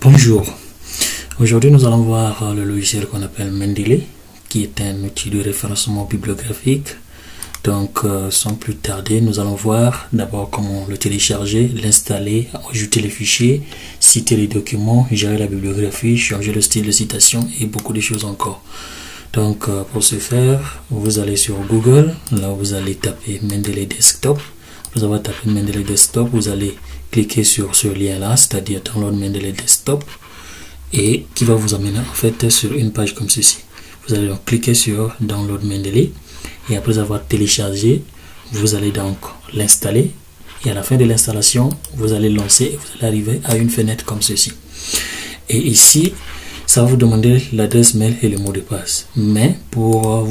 Bonjour, aujourd'hui nous allons voir le logiciel qu'on appelle Mendeley, qui est un outil de référencement bibliographique. Donc sans plus tarder, nous allons voir d'abord comment le télécharger, l'installer, ajouter les fichiers, citer les documents, gérer la bibliographie, changer le style de citation et beaucoup de choses encore. Donc pour ce faire, vous allez sur Google, là vous allez taper Mendeley Desktop. Vous avez tapé Mendeley Desktop, vous allez cliquer sur ce lien là, c'est-à-dire Download Mendeley Desktop, et qui va vous amener en fait sur une page comme ceci. Vous allez donc cliquer sur Download Mendeley, et après avoir téléchargé, vous allez donc l'installer, et à la fin de l'installation, vous allez lancer et vous allez arriver à une fenêtre comme ceci. Et ici, ça va vous demander l'adresse mail et le mot de passe. Mais pour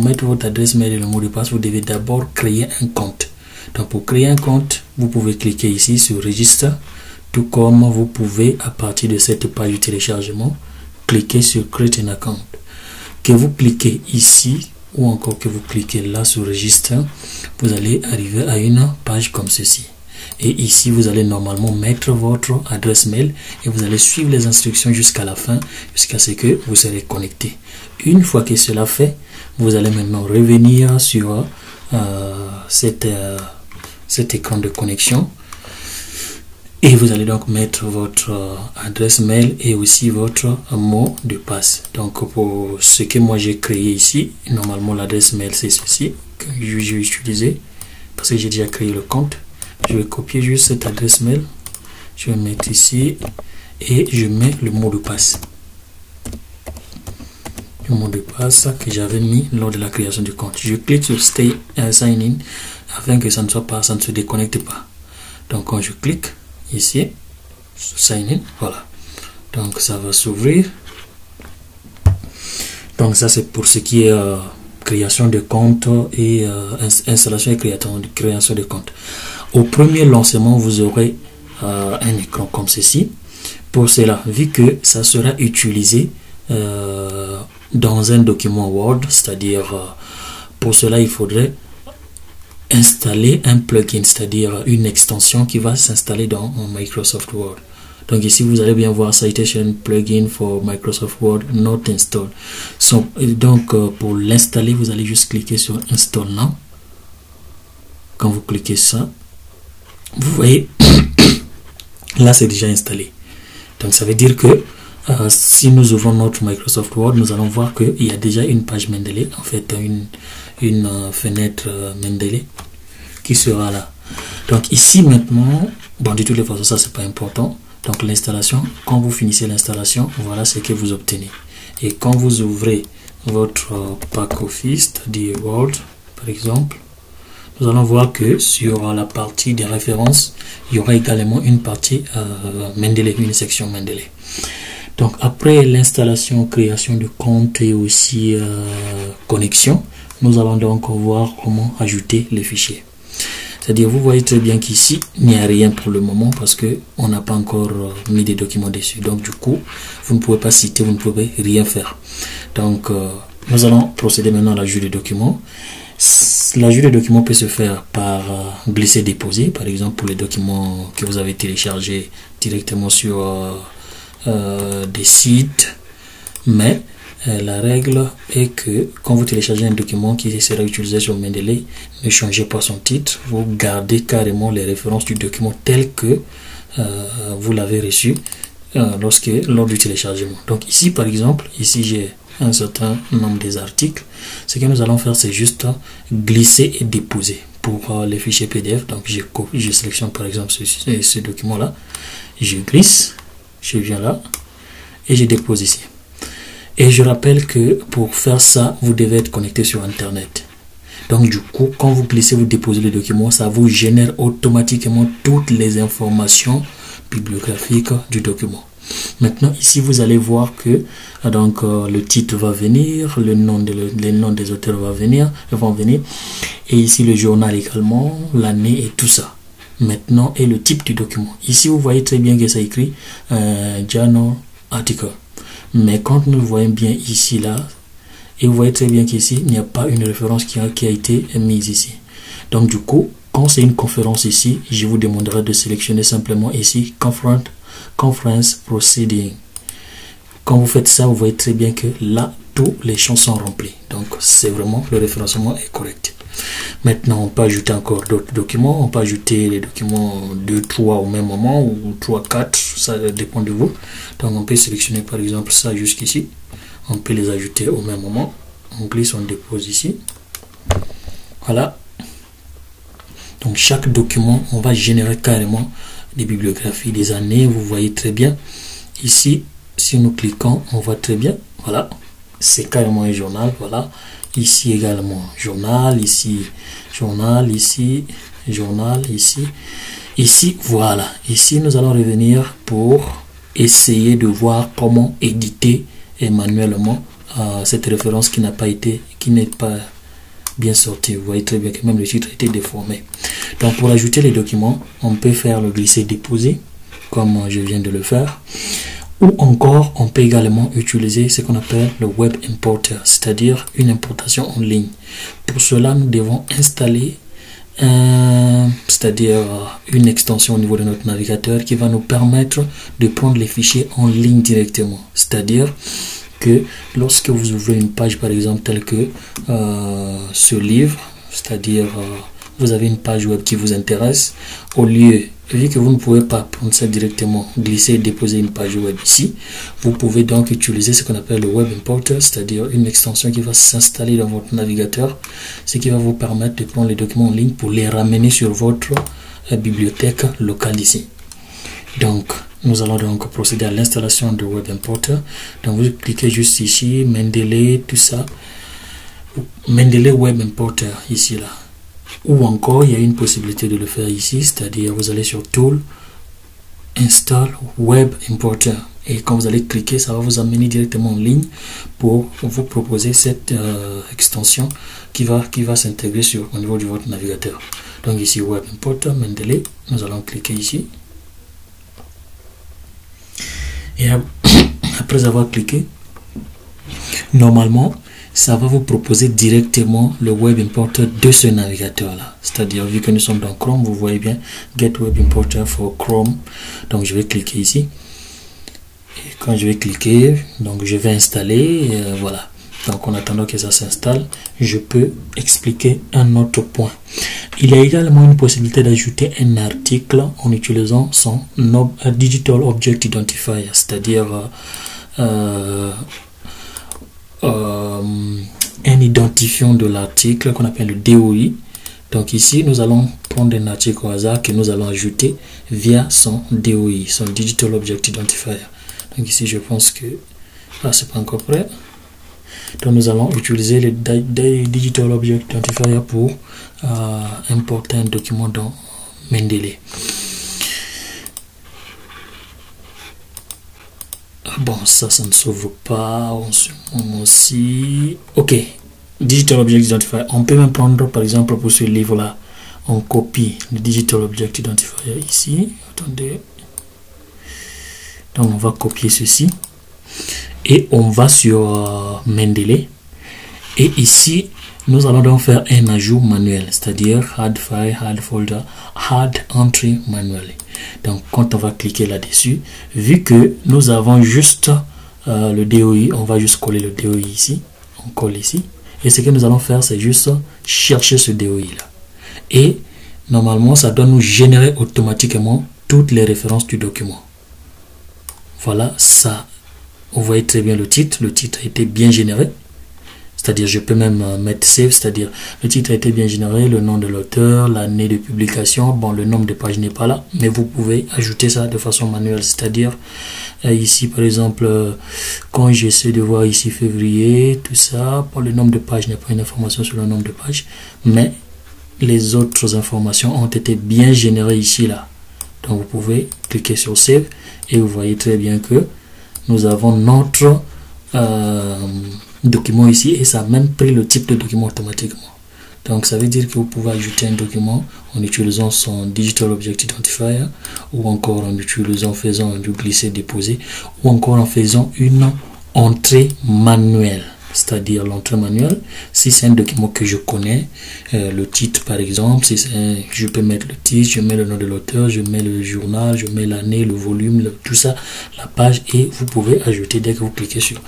mettre votre adresse mail et le mot de passe, vous devez d'abord créer un compte. Donc pour créer un compte, vous pouvez cliquer ici sur Register, tout comme vous pouvez à partir de cette page de téléchargement, cliquer sur Create an Account. Que vous cliquez ici ou encore que vous cliquez là sur Register, vous allez arriver à une page comme ceci. Et ici, vous allez normalement mettre votre adresse mail et vous allez suivre les instructions jusqu'à la fin, jusqu'à ce que vous serez connecté. Une fois que cela fait, vous allez maintenant revenir sur cet écran de connexion et vous allez donc mettre votre adresse mail et aussi votre mot de passe. Donc pour ce que moi j'ai créé ici, normalement l'adresse mail c'est ceci que je vais utiliser parce que j'ai déjà créé le compte. Je vais copier juste cette adresse mail, je vais mettre ici et je mets le mot de passe. Le mot de passe que j'avais mis lors de la création du compte. Je clique sur Stay Sign In afin que ça ne se déconnecte pas. Donc quand je clique ici sur Sign In, voilà. Donc ça va s'ouvrir. Donc ça c'est pour ce qui est création de compte et installation et création de compte. Au premier lancement, vous aurez un écran comme ceci. Pour cela, vu que ça sera utilisé dans un document Word, c'est-à-dire pour cela il faudrait installer un plugin, c'est-à-dire une extension qui va s'installer dans Microsoft Word. Donc ici vous allez bien voir Citation Plugin for Microsoft Word Not Installed. Donc pour l'installer, vous allez juste cliquer sur Install Now. Quand vous cliquez ça, vous voyez là c'est déjà installé. Donc ça veut dire que si nous ouvrons notre Microsoft Word, nous allons voir qu'il y a déjà une page Mendeley, en fait une fenêtre Mendeley qui sera là. Donc ici maintenant, bon de toutes les façons ça c'est pas important. Donc l'installation, quand vous finissez l'installation, voilà ce que vous obtenez. Et quand vous ouvrez votre pack Office, c'est-à-dire Word par exemple, nous allons voir que sur la partie des références, il y aura également une partie Mendeley, une section Mendeley. Donc après l'installation, création de compte et aussi connexion, nous allons donc voir comment ajouter les fichiers. C'est-à-dire, vous voyez très bien qu'ici, il n'y a rien pour le moment parce que on n'a pas encore mis des documents dessus. Donc du coup, vous ne pouvez pas citer, vous ne pouvez rien faire. Donc nous allons procéder maintenant à l'ajout des documents. L'ajout des documents peut se faire par glisser-déposer, par exemple pour les documents que vous avez téléchargés directement sur des sites, mais la règle est que quand vous téléchargez un document qui sera utilisé sur Mendeley, ne changez pas son titre, vous gardez carrément les références du document tel que vous l'avez reçu lors du téléchargement. Donc ici par exemple, ici j'ai un certain nombre des articles. Ce que nous allons faire, c'est juste glisser et déposer pour les fichiers PDF. Donc je sélectionne par exemple ce document là, je glisse, je viens là et je dépose ici. Et je rappelle que pour faire ça, vous devez être connecté sur Internet. Donc du coup, quand vous glissez, vous déposez le document, ça vous génère automatiquement toutes les informations bibliographiques du document. Maintenant, ici, vous allez voir que donc le titre va venir, les noms des auteurs vont venir, et ici le journal également, l'année et tout ça. Maintenant, et le type du document. Ici, vous voyez très bien que ça écrit Journal Article. Mais quand nous voyons bien ici, là, et vous voyez très bien qu'ici, il n'y a pas une référence qui a été mise ici. Donc du coup, quand c'est une conférence ici, je vous demanderai de sélectionner simplement ici Conference conference proceeding. Quand vous faites ça, vous voyez très bien que là, tous les champs sont remplis. Donc, c'est vraiment, le référencement est correct. Maintenant, on peut ajouter encore d'autres documents. On peut ajouter les documents 2, 3 au même moment, ou 3, 4, ça dépend de vous. Donc, on peut sélectionner par exemple ça jusqu'ici. On peut les ajouter au même moment. On glisse, on dépose ici. Voilà. Donc, chaque document, on va générer carrément des bibliographies, des années. Vous voyez très bien. Ici, si nous cliquons, on voit très bien. Voilà. C'est carrément un journal. Voilà. Ici également, journal. Ici, journal. Ici, journal. Ici. Ici, voilà. Ici, nous allons revenir pour essayer de voir comment éditer manuellement cette référence qui n'a pas été, qui n'est pas bien sorti. Vous voyez très bien que même le titre a été déformé. Donc pour ajouter les documents, on peut faire le glisser-déposer comme je viens de le faire, ou encore on peut également utiliser ce qu'on appelle le web importer, c'est-à-dire une importation en ligne. Pour cela, nous devons installer c'est-à-dire une extension au niveau de notre navigateur qui va nous permettre de prendre les fichiers en ligne directement. C'est-à-dire que lorsque vous ouvrez une page par exemple telle que ce livre, c'est-à-dire vous avez une page web qui vous intéresse, au lieu, vu que vous ne pouvez pas prendre ça directement, glisser et déposer une page web ici, vous pouvez donc utiliser ce qu'on appelle le web importer, c'est-à-dire une extension qui va s'installer dans votre navigateur, ce qui va vous permettre de prendre les documents en ligne pour les ramener sur votre bibliothèque locale ici. Donc, nous allons donc procéder à l'installation de web importer. Donc, vous cliquez juste ici, Mendeley, tout ça, Mendeley web importer ici là. Ou encore, il y a une possibilité de le faire ici, c'est-à-dire vous allez sur Tool, Install Web Importer. Et quand vous allez cliquer, ça va vous amener directement en ligne pour vous proposer cette extension qui va s'intégrer au niveau de votre navigateur. Donc ici, Web Importer, Mendeley, nous allons cliquer ici. Et après avoir cliqué, normalement, ça va vous proposer directement le web importer de ce navigateur là. C'est-à-dire, vu que nous sommes dans Chrome, vous voyez bien Get Web Importer for Chrome. Donc je vais cliquer ici. Et quand je vais cliquer, donc je vais installer, voilà. Donc en attendant que ça s'installe, je peux expliquer un autre point. Il y a également une possibilité d'ajouter un article en utilisant son Digital Object Identifier, c'est-à-dire un identifiant de l'article qu'on appelle le DOI. Donc ici, nous allons prendre un article au hasard que nous allons ajouter via son DOI, son Digital Object Identifier. Donc ici, je pense que là, c'est pas encore prêt. Donc nous allons utiliser le Digital Object Identifier pour importer un document dans Mendeley. Bon, ça ne s'ouvre pas. On se montre aussi. Ok, Digital Object Identifier. On peut même prendre, par exemple, pour ce livre-là, on copie le Digital Object Identifier ici. Attendez. Donc, on va copier ceci. Et on va sur Mendeley. Et ici, nous allons donc faire un ajout manuel, c'est-à-dire Add File, Add Folder, Add Entry Manually. Donc, quand on va cliquer là-dessus, vu que nous avons juste le DOI, on va juste coller le DOI ici. On colle ici. Et ce que nous allons faire, c'est juste chercher ce DOI là. Et normalement, ça doit nous générer automatiquement toutes les références du document. Voilà, ça. Vous voyez très bien le titre. Le titre a été bien généré. C'est-à-dire, je peux même mettre save, c'est-à-dire le titre a été bien généré, le nom de l'auteur, l'année de publication. Bon, le nombre de pages n'est pas là, mais vous pouvez ajouter ça de façon manuelle. C'est-à-dire, ici, par exemple, quand j'essaie de voir ici février, tout ça, bon, le nombre de pages n'est pas une information sur le nombre de pages, mais les autres informations ont été bien générées ici, là. Donc, vous pouvez cliquer sur save et vous voyez très bien que nous avons notre document ici et ça a même pris le type de document automatiquement. Donc ça veut dire que vous pouvez ajouter un document en utilisant son Digital Object Identifier ou encore en faisant du glisser déposer ou encore en faisant une entrée manuelle. c'est-à-dire l'entrée manuelle. Si c'est un document que je connais, le titre par exemple, si je peux mettre le titre, je mets le nom de l'auteur, je mets le journal, je mets l'année, le volume, tout ça, la page, et vous pouvez ajouter dès que vous cliquez sur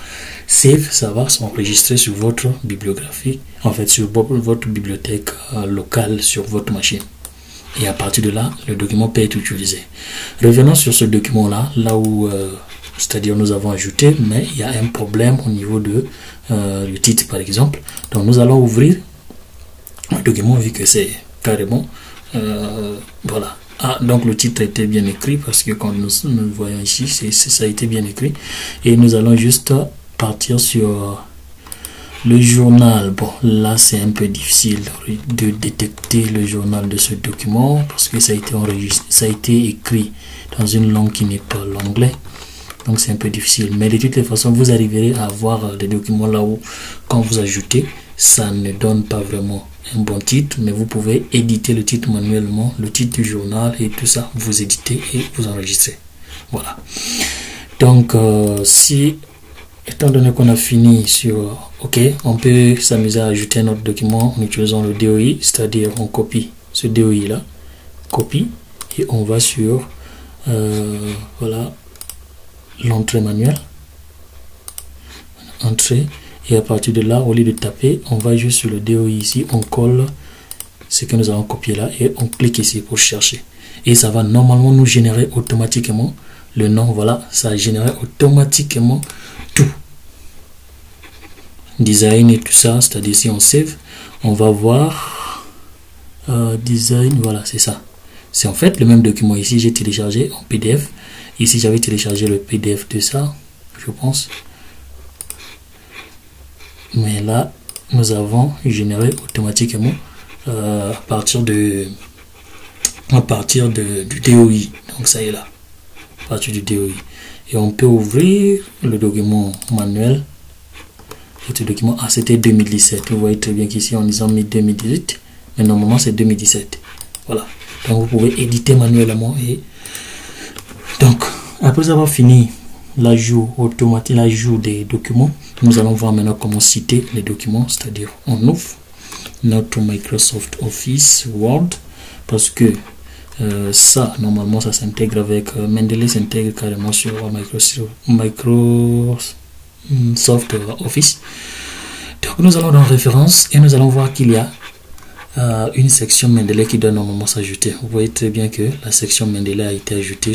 Save, ça va s'enregistrer sur votre bibliographie, en fait sur votre bibliothèque locale sur votre machine. Et à partir de là, le document peut être utilisé. Revenons sur ce document-là, là où, c'est-à-dire nous avons ajouté, mais il y a un problème au niveau de le titre par exemple. Donc nous allons ouvrir un document vu que c'est carrément, voilà. Ah, donc le titre a été bien écrit parce que quand nous voyons ici, ça a été bien écrit. Et nous allons juste partir sur le journal. Bon, là c'est un peu difficile de détecter le journal de ce document parce que ça a été enregistré, ça a été écrit dans une langue qui n'est pas l'anglais. Donc c'est un peu difficile. Mais de toutes les façons, vous arriverez à avoir des documents là où, quand vous ajoutez, ça ne donne pas vraiment un bon titre, mais vous pouvez éditer le titre manuellement, le titre du journal et tout ça, vous éditez et vous enregistrez. Voilà. Donc, étant donné qu'on a fini sur OK, on peut s'amuser à ajouter notre document en utilisant le DOI, c'est-à-dire on copie ce DOI là, copie, et on va sur voilà, l'entrée manuelle, entrée, et à partir de là, au lieu de taper, on va juste sur le DOI ici, on colle ce que nous avons copié là et on clique ici pour chercher. Et ça va normalement nous générer automatiquement le nom. Voilà, ça a généré automatiquement tout. Design et tout ça, c'est-à-dire si on save, on va voir design, voilà, c'est ça. C'est en fait le même document ici, j'ai téléchargé en PDF. Ici, j'avais téléchargé le PDF de ça, je pense. Mais là, nous avons généré automatiquement à partir du DOI. Donc ça y est là, à partir du DOI. Et on peut ouvrir le document manuel. Ce document, ah, c'était 2017. Vous voyez très bien qu'ici, on a mis 2018. Mais normalement, c'est 2017. Voilà. Donc, vous pouvez éditer manuellement. Et donc, après avoir fini l'ajout automatique, l'ajout des documents, nous allons voir maintenant comment citer les documents, c'est-à-dire on ouvre notre Microsoft Office Word, parce que ça, normalement, ça s'intègre avec Mendeley, s'intègre carrément sur Microsoft Office. Donc nous allons dans référence et nous allons voir qu'il y a une section Mendeley qui doit normalement s'ajouter. Vous voyez très bien que la section Mendeley a été ajoutée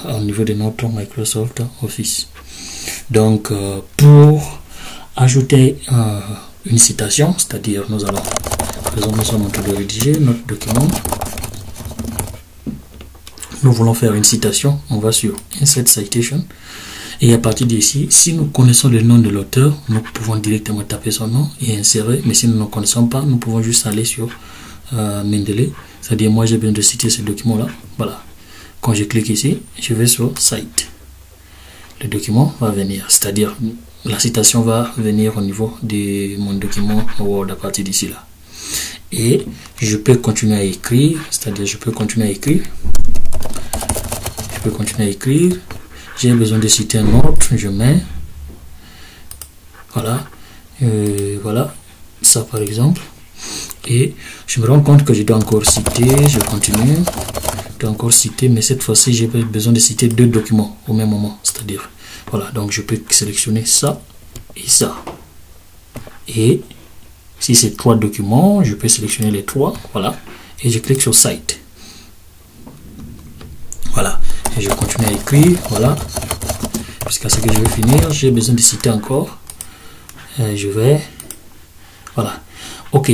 au niveau de notre Microsoft Office. Donc pour ajouter une citation, c'est-à-dire nous sommes en train de rédiger notre document, nous voulons faire une citation, on va sur Insert Citation. Et à partir d'ici, si nous connaissons le nom de l'auteur, nous pouvons directement taper son nom et insérer. Mais si nous ne connaissons pas, nous pouvons juste aller sur Mendeley. C'est-à-dire, moi, j'ai besoin de citer ce document-là. Voilà. Quand je clique ici, je vais sur Cite. Le document va venir. C'est-à-dire, la citation va venir au niveau de mon document Word à partir d'ici là. Et je peux continuer à écrire. C'est-à-dire, je peux continuer à écrire. J'ai besoin de citer un autre, je mets, voilà, voilà, ça par exemple, et je me rends compte que je dois encore citer, je continue, je dois encore citer, mais cette fois-ci j'ai besoin de citer deux documents au même moment, c'est-à-dire, voilà, donc je peux sélectionner ça et ça, et si c'est 3 documents, je peux sélectionner les 3, voilà, et je clique sur Cite, voilà. Et je continue à écrire, voilà, jusqu'à ce que je vais finir. J'ai besoin de citer encore. Je vais, voilà, ok.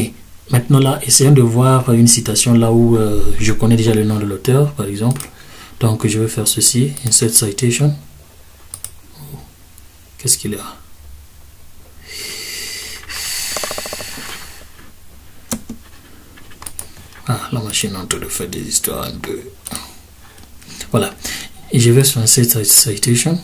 Maintenant là, essayons de voir une citation là où je connais déjà le nom de l'auteur, par exemple. Donc je vais faire ceci, Insert Citation. Qu'est-ce qu'il y a? Ah, la machine est en train de faire des histoires un peu. Voilà, et je vais sur Insert Citation.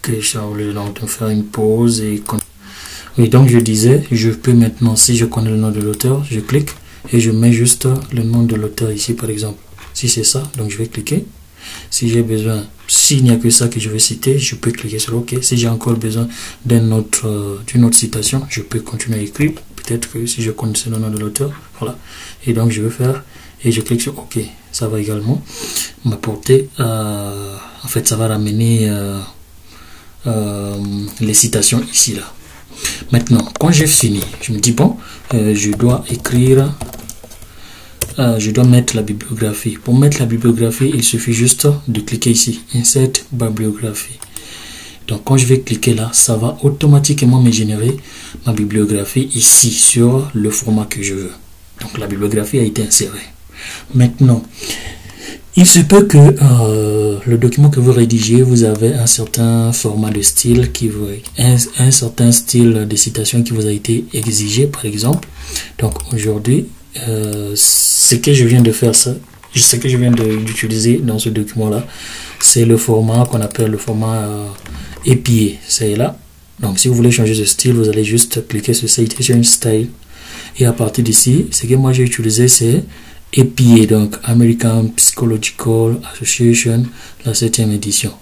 Ok, je vais donc faire une pause et oui, donc je disais, je peux maintenant, si je connais le nom de l'auteur, je clique, et je mets juste le nom de l'auteur ici par exemple. Si c'est ça, donc je vais cliquer. Si j'ai besoin, s'il n'y a que ça que je veux citer, je peux cliquer sur OK. Si j'ai encore besoin d'une autre citation, je peux continuer à écrire. Peut-être que si je connaissais le nom de l'auteur, voilà. Et donc je vais faire, et je clique sur OK. Ça va également m'apporter, en fait ça va ramener les citations ici là. Maintenant, quand j'ai fini, je me dis bon, je dois écrire, je dois mettre la bibliographie. Pour mettre la bibliographie, il suffit juste de cliquer ici, Insert Bibliography. Donc quand je vais cliquer là, ça va automatiquement me générer ma bibliographie ici sur le format que je veux. Donc la bibliographie a été insérée. Maintenant, il se peut que le document que vous rédigez, vous avez un certain format de style, un certain style de citation qui vous a été exigé, par exemple. Donc aujourd'hui, ce que je viens de faire, ce que je viens d'utiliser dans ce document-là, c'est le format qu'on appelle le format APA. C'est là. Donc si vous voulez changer de style, vous allez juste cliquer sur Citation Style. Et à partir d'ici, ce que moi j'ai utilisé, c'est APA, donc American Psychological Association, la 7e édition.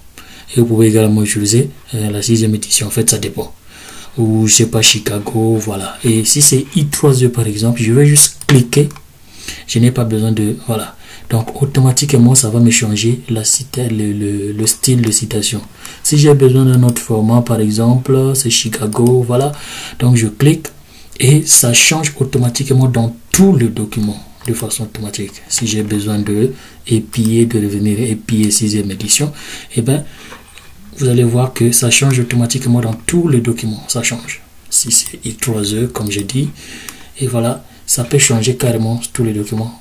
Et vous pouvez également utiliser la 6e édition, en fait ça dépend. Ou je sais pas, Chicago, voilà. Et si c'est I3E par exemple, je vais juste cliquer, je n'ai pas besoin de, voilà. Donc automatiquement ça va me changer le style de citation. Si j'ai besoin d'un autre format par exemple, c'est Chicago, voilà. Donc je clique et ça change automatiquement dans tout le document. De façon automatique. Si j'ai besoin de épier, de devenir épier 6e édition, et ben vous allez voir que ça change automatiquement dans tous les documents. Ça change. Si c'est I3E, comme j'ai dit, et voilà, ça peut changer carrément tous les documents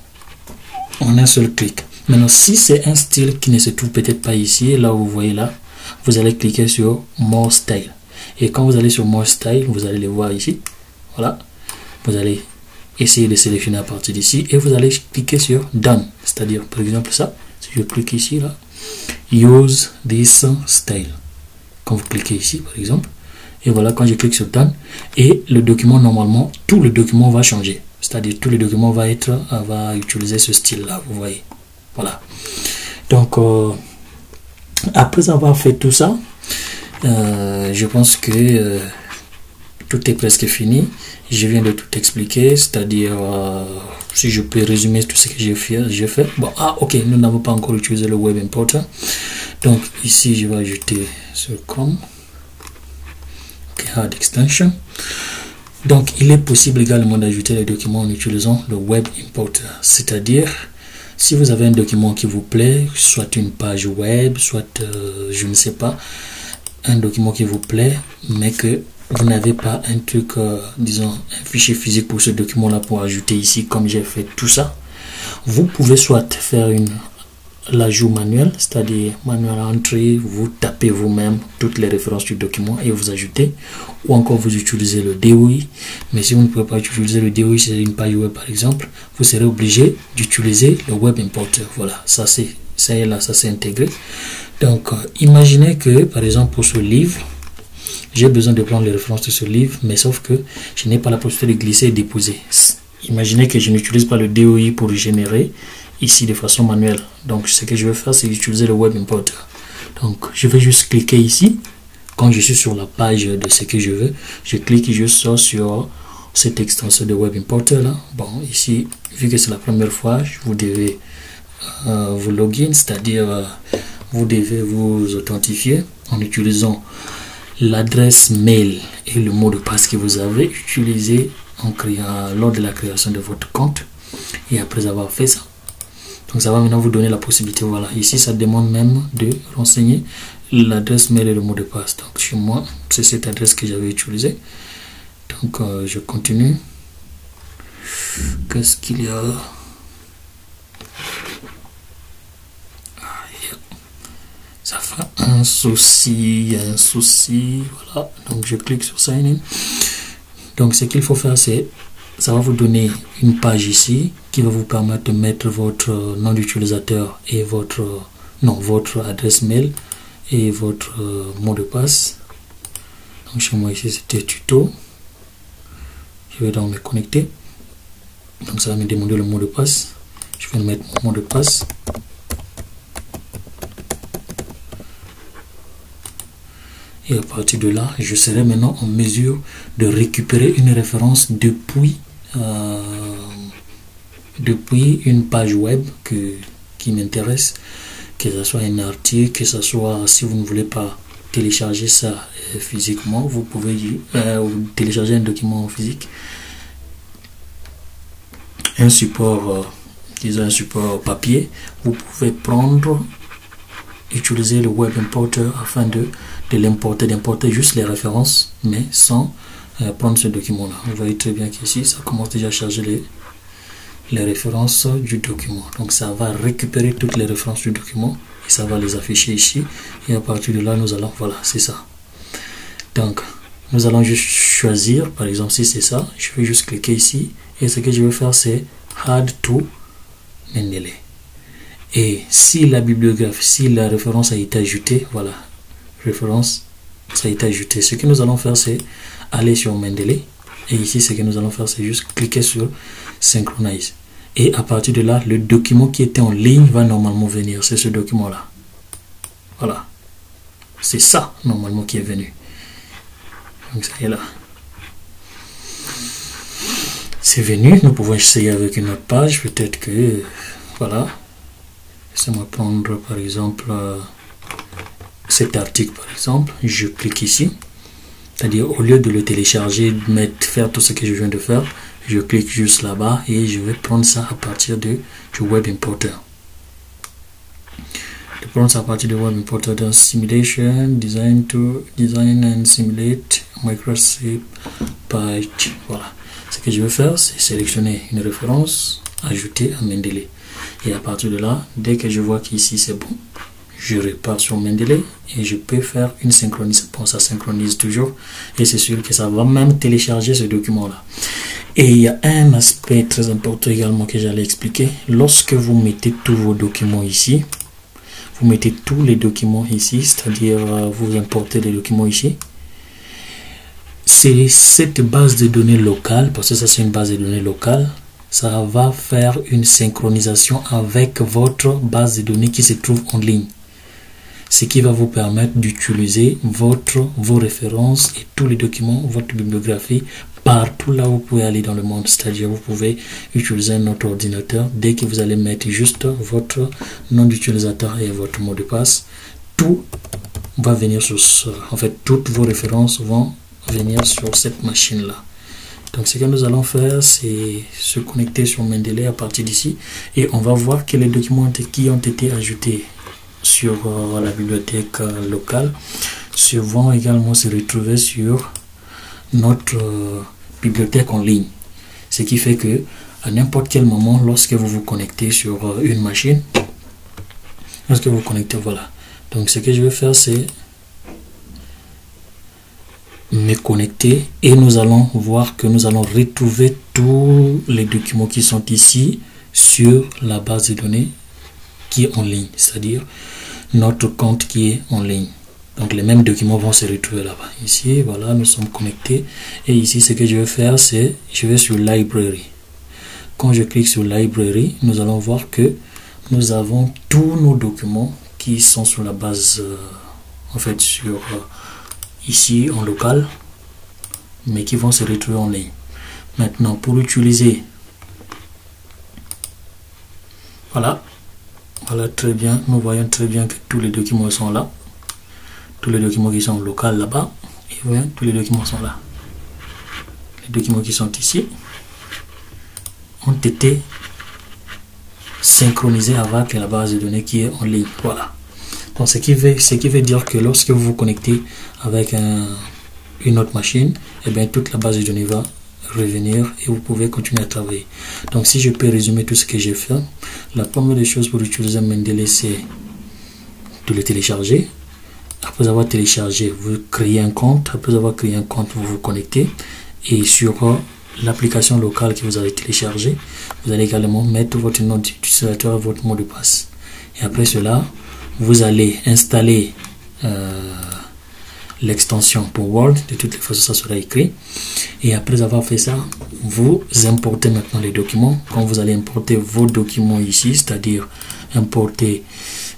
en un seul clic. Maintenant, si c'est un style qui ne se trouve peut-être pas ici, là où vous voyez là, vous allez cliquer sur More Style. Et quand vous allez sur More Style, vous allez les voir ici. Voilà, vous allez essayez de sélectionner à partir d'ici et vous allez cliquer sur Done, c'est-à-dire par exemple ça, si je clique ici là, Use this style, quand vous cliquez ici par exemple, et voilà, quand je clique sur Done, et le document normalement, tout le document va changer, c'est-à-dire tout le document va utiliser ce style là, vous voyez, voilà. Donc après avoir fait tout ça, je pense que tout est presque fini. Je viens de tout expliquer, c'est-à-dire si je peux résumer tout ce que j'ai fait. Bon, ok, nous n'avons pas encore utilisé le Web Importer. Donc ici, je vais ajouter ce Chrome. Ok, Add Extension. Donc il est possible également d'ajouter les documents en utilisant le Web Importer. C'est-à-dire, si vous avez un document qui vous plaît, soit une page web, soit, je ne sais pas, un document qui vous plaît, mais que vous n'avez pas un truc, disons, un fichier physique pour ce document-là pour ajouter ici, comme j'ai fait tout ça. Vous pouvez soit faire l'ajout manuel, c'est-à-dire manual entry, vous tapez vous-même toutes les références du document et vous ajoutez, ou encore vous utilisez le DOI. Mais si vous ne pouvez pas utiliser le DOI, c'est une page web par exemple, vous serez obligé d'utiliser le Web Importer. Voilà, ça c'est intégré. Donc, imaginez que, par exemple, pour ce livre, j'ai besoin de prendre les références de ce livre, mais sauf que je n'ai pas la possibilité de glisser et déposer. Imaginez que je n'utilise pas le DOI pour le générer ici de façon manuelle. Donc, ce que je vais faire, c'est utiliser le Web Importer. Donc, je vais juste cliquer ici. Quand je suis sur la page de ce que je veux, je clique et je sors sur cette extension de Web Importer là. Bon, ici, vu que c'est la première fois, vous devez vous login, c'est-à-dire vous devez vous authentifier en utilisant l'adresse mail et le mot de passe que vous avez utilisé lors de la création de votre compte. Et après avoir fait ça, donc ça va maintenant vous donner la possibilité, voilà, ici ça demande même de renseigner l'adresse mail et le mot de passe. Donc chez moi, c'est cette adresse que j'avais utilisée. Donc je continue. Qu'est-ce qu'il y a? Ça fait un souci, voilà. Donc je clique sur Sign In. Donc ce qu'il faut faire, c'est, ça va vous donner une page ici qui va vous permettre de mettre votre nom d'utilisateur et votre adresse mail et votre mot de passe. Donc chez moi ici c'était tuto. Je vais donc me connecter. Donc ça va me demander le mot de passe. Je vais mettre mon mot de passe. Et à partir de là, je serai maintenant en mesure de récupérer une référence depuis une page web qui m'intéresse, que ce soit un article, que ce soit, si vous ne voulez pas télécharger ça physiquement, vous pouvez télécharger un document physique, un support, disons un support papier, vous pouvez utiliser le web importer afin de l'importer, d'importer juste les références, mais sans prendre ce document là. Vous voyez très bien qu'ici ça commence déjà à charger les références du document. Donc ça va récupérer toutes les références du document et ça va les afficher ici, et à partir de là nous allons, voilà, c'est ça. Donc nous allons juste choisir, par exemple si c'est ça, je vais juste cliquer ici et ce que je vais faire c'est Add to Mendeley. Et si la bibliographie, si la référence a été ajoutée, voilà, référence, ça a été ajouté. Ce que nous allons faire, c'est aller sur Mendeley. Et ici, ce que nous allons faire, c'est juste cliquer sur Synchronize. Et à partir de là, le document qui était en ligne va normalement venir. C'est ce document-là. Voilà. C'est ça, normalement, qui est venu. Donc, ça y est là. C'est venu. Nous pouvons essayer avec une autre page. Peut-être que, voilà. Laissez-moi prendre, par exemple, cet article, par exemple. Je clique ici. C'est-à-dire, au lieu de le télécharger, faire tout ce que je viens de faire, je clique juste là-bas et je vais prendre ça à partir du Web Importer. Je prends ça à partir du Web Importer dans Simulation, Design and Simulate, Microsoft Page. Voilà. Ce que je vais faire, c'est sélectionner une référence, ajouter à Mendeley. Et à partir de là, dès que je vois qu'ici c'est bon, je repars sur Mendeley et je peux faire une synchronisation. Bon, ça synchronise toujours et c'est sûr que ça va même télécharger ce document-là. Et il y a un aspect très important également que j'allais expliquer. Lorsque vous mettez tous vos documents ici, vous mettez tous les documents ici, c'est-à-dire vous importez les documents ici. C'est cette base de données locale, parce que ça c'est une base de données locale, ça va faire une synchronisation avec votre base de données qui se trouve en ligne. Ce qui va vous permettre d'utiliser vos références et tous les documents, votre bibliographie, partout là où vous pouvez aller dans le monde. C'est-à-dire vous pouvez utiliser un autre ordinateur. Dès que vous allez mettre juste votre nom d'utilisateur et votre mot de passe, tout va venir sur ce. En fait, toutes vos références vont venir sur cette machine-là. Donc ce que nous allons faire, c'est se connecter sur Mendeley à partir d'ici et on va voir que les documents qui ont été ajoutés sur la bibliothèque locale vont également se retrouver sur notre bibliothèque en ligne. Ce qui fait que à n'importe quel moment, lorsque vous vous connectez sur une machine, lorsque vous vous connectez, voilà. Donc ce que je vais faire, c'est me connecter et nous allons voir que nous allons retrouver tous les documents qui sont ici sur la base de données qui est en ligne, c'est-à-dire notre compte qui est en ligne. Donc les mêmes documents vont se retrouver là-bas. Ici, voilà, nous sommes connectés. Et ici, ce que je vais faire, c'est je vais sur Library. Quand je clique sur Library, nous allons voir que nous avons tous nos documents qui sont sur la base, en fait, sur ici en local, mais qui vont se retrouver en ligne. Maintenant, pour utiliser, voilà, très bien, nous voyons très bien que tous les documents sont là. Tous les documents qui sont locaux là-bas, et vous voyez, tous les documents sont là. Les documents qui sont ici ont été synchronisés avec la base de données qui est en ligne. Voilà. Donc, ce qui veut dire que lorsque vous vous connectez avec une autre machine, et bien toute la base de données va revenir et vous pouvez continuer à travailler. Donc, si je peux résumer tout ce que j'ai fait, la première des choses pour utiliser Mendeley, c'est de le télécharger. Après avoir téléchargé, vous créez un compte. Après avoir créé un compte, vous vous connectez. Et sur l'application locale que vous avez téléchargée, vous allez également mettre votre nom d'utilisateur et votre mot de passe. Et après cela, vous allez installer l'extension pour Word. De toutes les façons, ça sera écrit. Et après avoir fait ça, vous importez maintenant les documents. Quand vous allez importer vos documents ici, c'est-à-dire importer,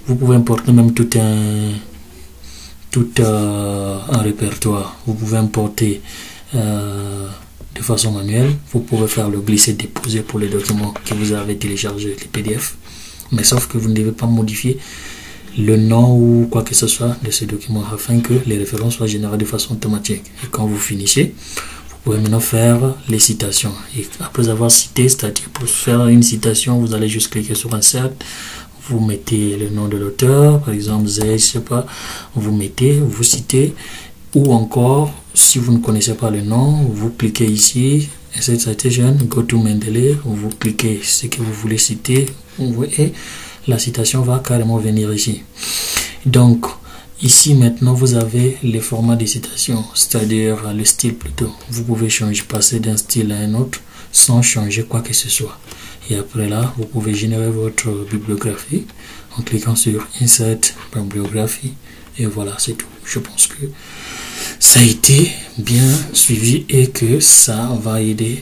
vous pouvez importer même tout un répertoire. Vous pouvez importer de façon manuelle. Vous pouvez faire le glisser-déposer pour les documents que vous avez téléchargés, les PDF. Mais sauf que vous ne devez pas modifier le nom ou quoi que ce soit de ces documents afin que les références soient générées de façon automatique. Et quand vous finissez, vous pouvez maintenant faire les citations. Et après avoir cité, c'est-à-dire pour faire une citation, vous allez juste cliquer sur Insert. Vous mettez le nom de l'auteur, par exemple Z, je sais pas, vous mettez, vous citez, ou encore, si vous ne connaissez pas le nom, vous cliquez ici, Insert Citation, Go to Mendeley, vous cliquez ce que vous voulez citer, et la citation va carrément venir ici. Donc, ici maintenant, vous avez les formats de citation, c'est-à-dire le style plutôt. Vous pouvez changer, passer d'un style à un autre sans changer quoi que ce soit. Et après là, vous pouvez générer votre bibliographie en cliquant sur Insert Bibliographie. Et voilà, c'est tout. Je pense que ça a été bien suivi et que ça va aider